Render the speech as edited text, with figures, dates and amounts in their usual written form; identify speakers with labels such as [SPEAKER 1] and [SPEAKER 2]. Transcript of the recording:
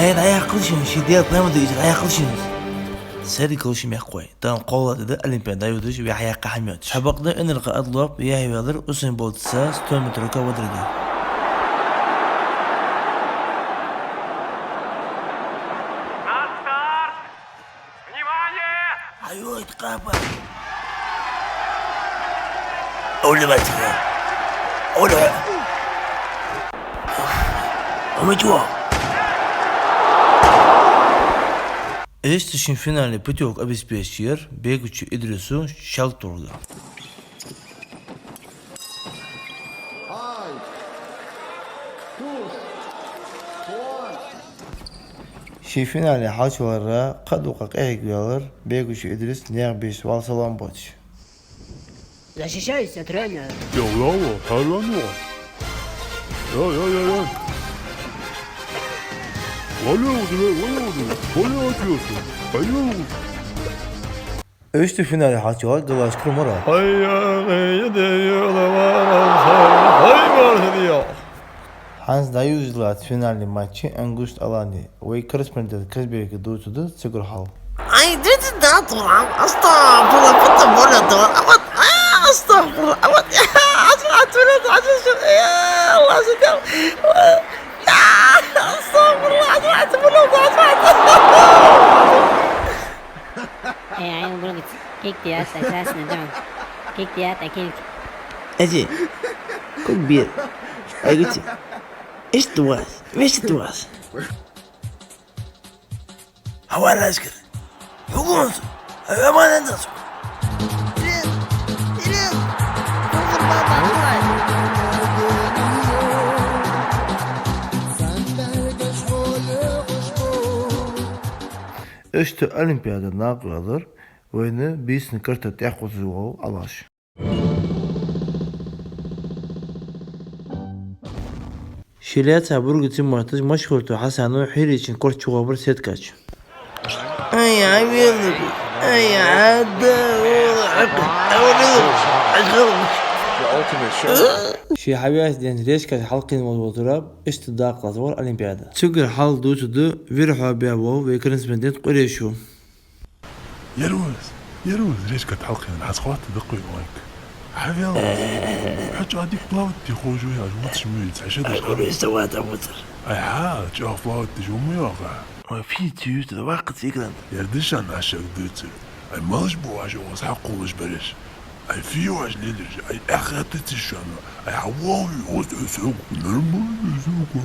[SPEAKER 1] Hayır ayak kılışın. Şiddet yapmadığı için ayak kılışınız. Seri kılışım yakkoy. Tan qolla dedi olimpiyada yuduş ve ayak kahmiyot. Sabaqda önürqi adlop yahivalar Usain Boltsa 100 metre kavadırdı. Ayo itkapa. Ola batıra. Ola. Ama çuva. Эш үшін финале путевок обеспечер бегучий Идрису Шалтурга. Şi finale haçalara kaduqaq ehgiyalar begучий İdris Nerbiş Valsalan boç.
[SPEAKER 2] Защищайся, тренер.
[SPEAKER 3] Bravo, Tarano. Ya. Gol atıyorsun. Hayır.
[SPEAKER 1] Öştü finale haçalar Gılaş Kırmara.
[SPEAKER 3] Hayır, var diyor.
[SPEAKER 1] Hans Dayuzlat finali maçı Angust Alani ve korrespondent Kazbeki Dutu'da Sigurhal.
[SPEAKER 4] Ay dedi daha tamam. Estağfurullah. Fıtı böyle tamam. Ama estağfurullah. Ama atıyor. Allah seni. Estağfurullah.
[SPEAKER 2] Ey Brugit, kijk die uit, hij krijgt een drank. Kijk die uit, hij kijkt.
[SPEAKER 4] Ece. Kuk bir. Ay güçü. İşte var. İşte var.
[SPEAKER 1] Hava aşkına. Yok musun? Hemen endesin. Öştü olimpiyada naqladır ve ne birisini kırtı tehkuzu ol alaş. Şiliyata burgutin martız maşhurtu Hasanu Hiri için kort çuğabır setkaç.
[SPEAKER 4] Ay verdim. Ay hadi.
[SPEAKER 1] Şi haviyat den reşkat halkın mozboturab işte daqlaz var olimpiyada. Çıgır hal dutudu virha biavo ve korrespondent Qureşu.
[SPEAKER 3] يروز ليش كتحلقين حسخوات دقي وانك حبيبي حاج هذيك بلاوتي خوجو يا جوات شميت عشان
[SPEAKER 4] استوات أبوتر.
[SPEAKER 3] اي حاج شوف بلاوتي جو ميوغا
[SPEAKER 1] ما في تيوت الوقت يقرن.
[SPEAKER 3] يردش انا عشان دوتي اي مالش بواجه وصحق وش برش اي فيواج ليلج اي اخاتتي شانو اي حواوي وسوق نرمو سوق